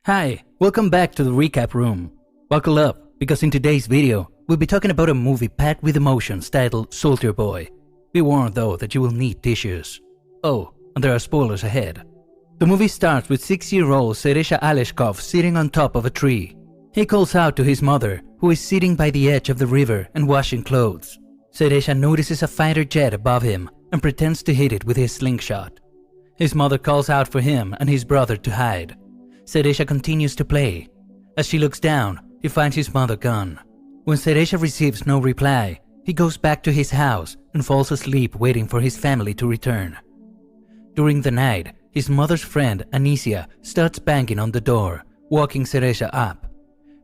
Hi, welcome back to the recap room. Buckle up, because in today's video, we'll be talking about a movie packed with emotions titled Soldier Boy. Be warned though that you will need tissues. Oh, and there are spoilers ahead. The movie starts with 6-year-old Seresha Aleshkov sitting on top of a tree. He calls out to his mother, who is sitting by the edge of the river and washing clothes. Seresha notices a fighter jet above him and pretends to hit it with his slingshot. His mother calls out for him and his brother to hide. Seresha continues to play. As she looks down, he finds his mother gone. When Seresha receives no reply, he goes back to his house and falls asleep waiting for his family to return. During the night, his mother's friend Anicia starts banging on the door, waking Seresha up.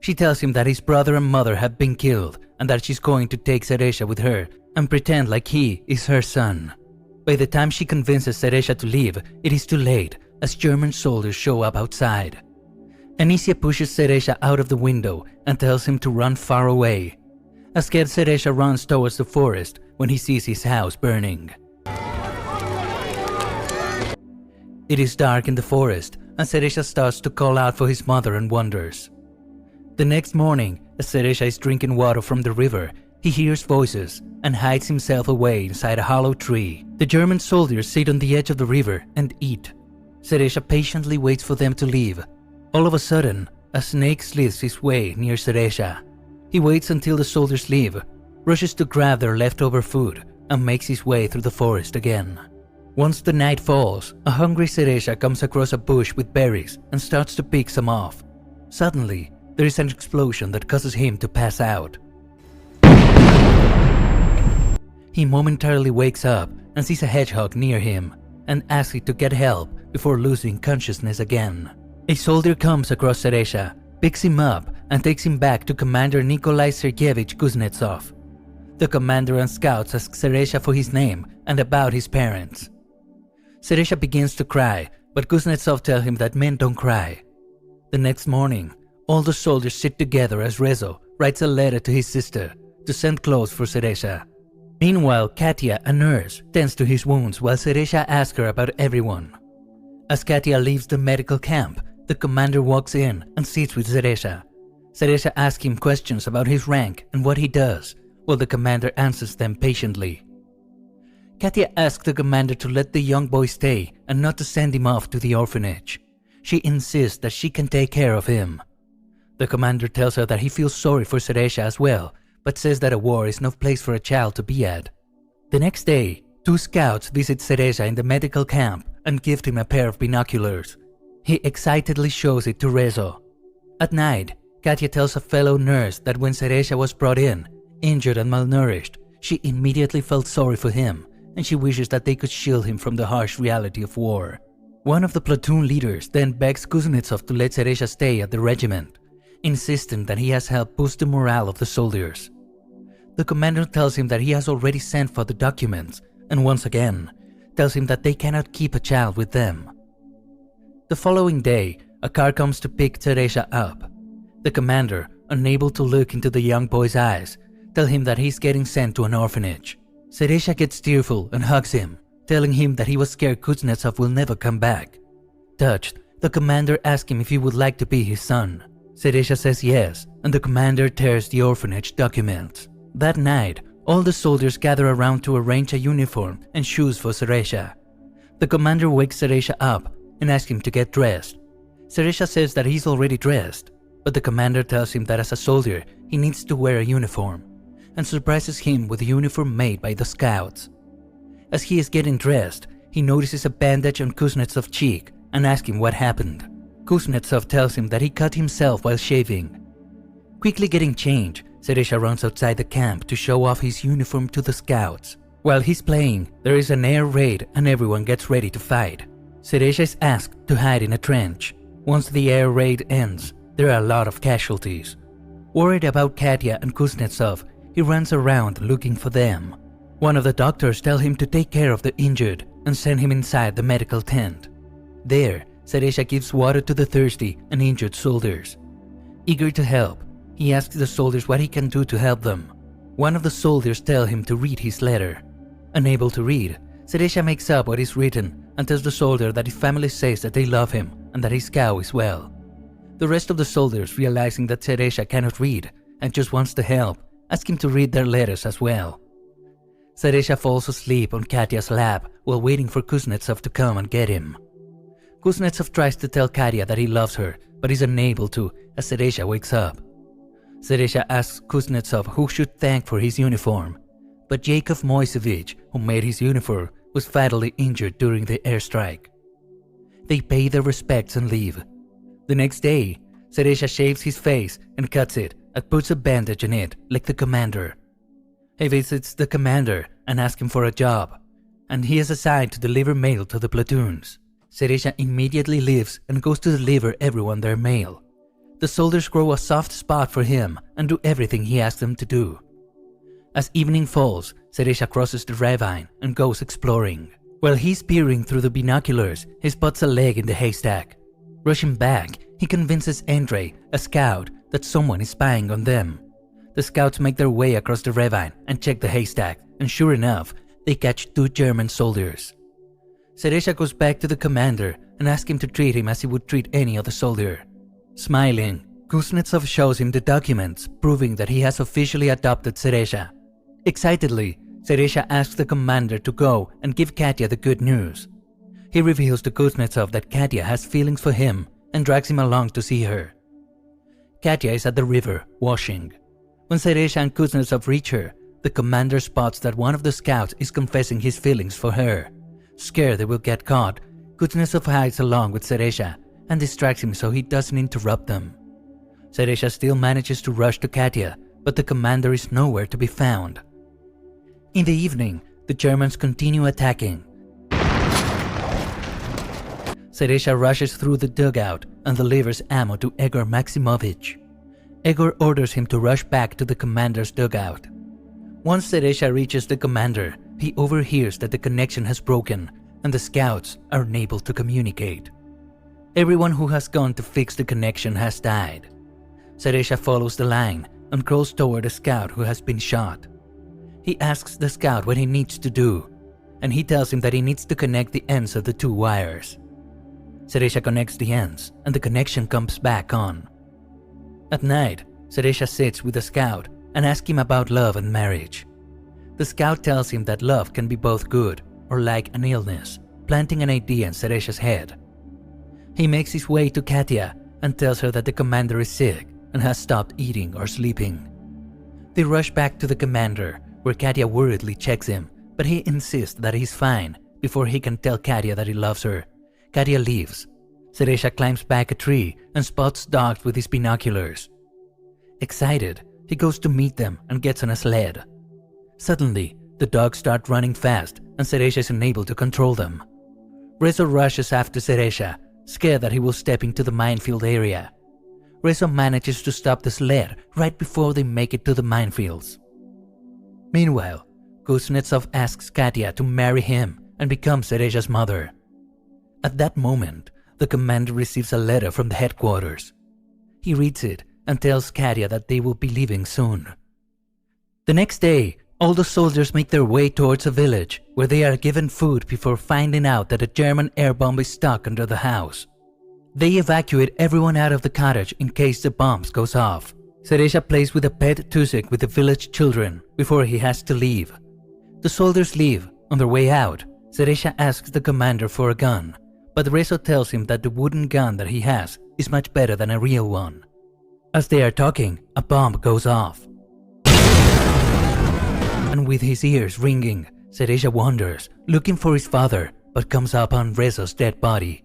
She tells him that his brother and mother have been killed and that she's going to take Seresha with her and pretend like he is her son. By the time she convinces Seresha to leave, it is too late as German soldiers show up outside. Anicia pushes Seresha out of the window and tells him to run far away. A scared Seresha runs towards the forest when he sees his house burning. It is dark in the forest and Seresha starts to call out for his mother and wonders. The next morning, as Seresha is drinking water from the river, he hears voices and hides himself away inside a hollow tree. The German soldiers sit on the edge of the river and eat. Seresha patiently waits for them to leave. All of a sudden, a snake slithers his way near Seresha. He waits until the soldiers leave, rushes to grab their leftover food, and makes his way through the forest again. Once the night falls, a hungry Seresha comes across a bush with berries and starts to pick some off. Suddenly, there is an explosion that causes him to pass out. He momentarily wakes up and sees a hedgehog near him and asks it to get help before losing consciousness again. A soldier comes across Seresha, picks him up and takes him back to Commander Nikolai Sergeyevich Kuznetsov. The commander and scouts ask Seresha for his name and about his parents. Seresha begins to cry, but Kuznetsov tells him that men don't cry. The next morning, all the soldiers sit together as Rezo writes a letter to his sister to send clothes for Seresha. Meanwhile, Katya, a nurse, tends to his wounds while Seresha asks her about everyone. As Katya leaves the medical camp, the commander walks in and sits with Seresha. Seresha asks him questions about his rank and what he does, while the commander answers them patiently. Katya asks the commander to let the young boy stay and not to send him off to the orphanage. She insists that she can take care of him. The commander tells her that he feels sorry for Seresha as well, but says that a war is no place for a child to be at. The next day, 2 scouts visit Seresha in the medical camp and gift him a pair of binoculars. He excitedly shows it to Rezo. At night, Katya tells a fellow nurse that when Seresha was brought in, injured and malnourished, she immediately felt sorry for him and she wishes that they could shield him from the harsh reality of war. One of the platoon leaders then begs Kuznetsov to let Seresha stay at the regiment, insisting that he has helped boost the morale of the soldiers. The commander tells him that he has already sent for the documents and once again tells him that they cannot keep a child with them. The following day, a car comes to pick Seresha up. The commander, unable to look into the young boy's eyes, tells him that he's getting sent to an orphanage. Seresha gets tearful and hugs him, telling him that he was scared Kuznetsov will never come back. Touched, the commander asks him if he would like to be his son. Seresha says yes, and the commander tears the orphanage documents. That night, all the soldiers gather around to arrange a uniform and shoes for Seresha. The commander wakes Seresha up and asks him to get dressed. Seresha says that he's already dressed, but the commander tells him that as a soldier he needs to wear a uniform, and surprises him with a uniform made by the scouts. As he is getting dressed, he notices a bandage on Kuznetsov's cheek and asks him what happened. Kuznetsov tells him that he cut himself while shaving. Quickly getting changed, Seresha runs outside the camp to show off his uniform to the scouts. While he's playing, there is an air raid and everyone gets ready to fight. Seresha is asked to hide in a trench. Once the air raid ends, there are a lot of casualties. Worried about Katya and Kuznetsov, he runs around looking for them. One of the doctors tells him to take care of the injured and send him inside the medical tent. There, Seresha gives water to the thirsty and injured soldiers. Eager to help, he asks the soldiers what he can do to help them. One of the soldiers tells him to read his letter. Unable to read, Seresha makes up what is written and tells the soldier that his family says that they love him and that his cow is well. The rest of the soldiers, realizing that Seresha cannot read and just wants to help, ask him to read their letters as well. Seresha falls asleep on Katya's lap while waiting for Kuznetsov to come and get him. Kuznetsov tries to tell Katya that he loves her, but is unable to as Seresha wakes up. Seresha asks Kuznetsov who should thank for his uniform, but Yakov Moisevich, who made his uniform, was fatally injured during the airstrike. They pay their respects and leave. The next day, Seresha shaves his face and cuts it and puts a bandage on it like the commander. He visits the commander and asks him for a job, and he is assigned to deliver mail to the platoons. Seresha immediately leaves and goes to deliver everyone their mail. The soldiers grow a soft spot for him and do everything he asks them to do. As evening falls, Seresha crosses the ravine and goes exploring. While he's peering through the binoculars, he spots a leg in the haystack. Rushing back, he convinces Andrei, a scout, that someone is spying on them. The scouts make their way across the ravine and check the haystack, and sure enough, they catch 2 German soldiers. Seresha goes back to the commander and asks him to treat him as he would treat any other soldier. Smiling, Kuznetsov shows him the documents proving that he has officially adopted Seresha. Excitedly, Seresha asks the commander to go and give Katya the good news. He reveals to Kuznetsov that Katya has feelings for him and drags him along to see her. Katya is at the river, washing. When Seresha and Kuznetsov reach her, the commander spots that one of the scouts is confessing his feelings for her. Scared they will get caught, Kuznetsov hides along with Seresha and distracts him so he doesn't interrupt them. Seresha still manages to rush to Katya, but the commander is nowhere to be found. In the evening, the Germans continue attacking. Seresha rushes through the dugout and delivers ammo to Egor Maximovich. Egor orders him to rush back to the commander's dugout. Once Seresha reaches the commander, he overhears that the connection has broken and the scouts are unable to communicate. Everyone who has gone to fix the connection has died. Seresha follows the line and crawls toward a scout who has been shot. He asks the scout what he needs to do, and he tells him that he needs to connect the ends of the 2 wires. Seresha connects the ends, and the connection comes back on. At night, Seresha sits with the scout and asks him about love and marriage. The scout tells him that love can be both good or like an illness, planting an idea in Seresha's head. He makes his way to Katya and tells her that the commander is sick and has stopped eating or sleeping. They rush back to the commander, where Katya worriedly checks him, but he insists that he's fine before he can tell Katya that he loves her. Katya leaves. Seresha climbs back a tree and spots dogs with his binoculars. Excited, he goes to meet them and gets on a sled. Suddenly, the dogs start running fast and Seresha is unable to control them. Rezo rushes after Seresha, scared that he will step into the minefield area. Rezo manages to stop the sled right before they make it to the minefields. Meanwhile, Kuznetsov asks Katya to marry him and become Seresha's mother. At that moment, the commander receives a letter from the headquarters. He reads it and tells Katya that they will be leaving soon. The next day, all the soldiers make their way towards a village where they are given food before finding out that a German air bomb is stuck under the house. They evacuate everyone out of the cottage in case the bomb goes off. Seresha plays with a pet tusik with the village children before he has to leave. The soldiers leave. On their way out, Seresha asks the commander for a gun, but Rezo tells him that the wooden gun that he has is much better than a real one. As they are talking, a bomb goes off. And with his ears ringing, Seresha wanders, looking for his father, but comes upon Rezo's dead body.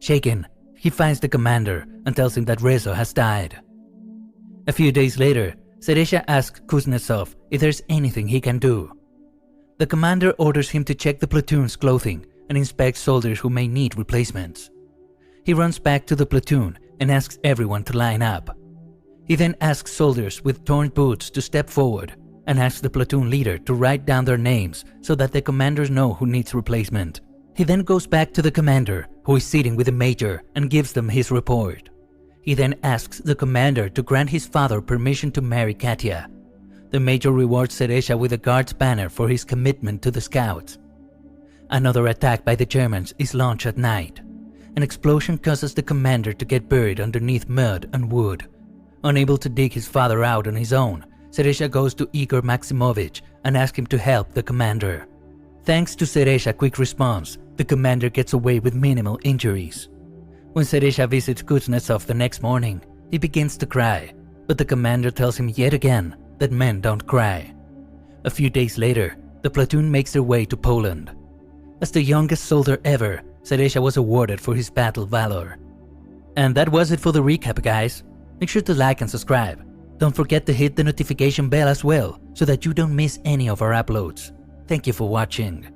Shaken, he finds the commander and tells him that Rezo has died. A few days later, Seresha asks Kuznetsov if there's anything he can do. The commander orders him to check the platoon's clothing and inspect soldiers who may need replacements. He runs back to the platoon and asks everyone to line up. He then asks soldiers with torn boots to step forward and asks the platoon leader to write down their names so that the commanders know who needs replacement. He then goes back to the commander, who is sitting with the major, and gives them his report. He then asks the commander to grant his father permission to marry Katya. The major rewards Seresha with a guard's banner for his commitment to the scouts. Another attack by the Germans is launched at night. an explosion causes the commander to get buried underneath mud and wood. Unable to dig his father out on his own, Seresha goes to Igor Maximovich and asks him to help the commander. Thanks to Seresha's quick response, the commander gets away with minimal injuries. When Seresha visits Kuznetsov the next morning, he begins to cry, but the commander tells him yet again that men don't cry. A few days later, the platoon makes their way to Poland. As the youngest soldier ever, Seresha was awarded for his battle valor. And that was it for the recap, guys. Make sure to like and subscribe. Don't forget to hit the notification bell as well, so that you don't miss any of our uploads. Thank you for watching.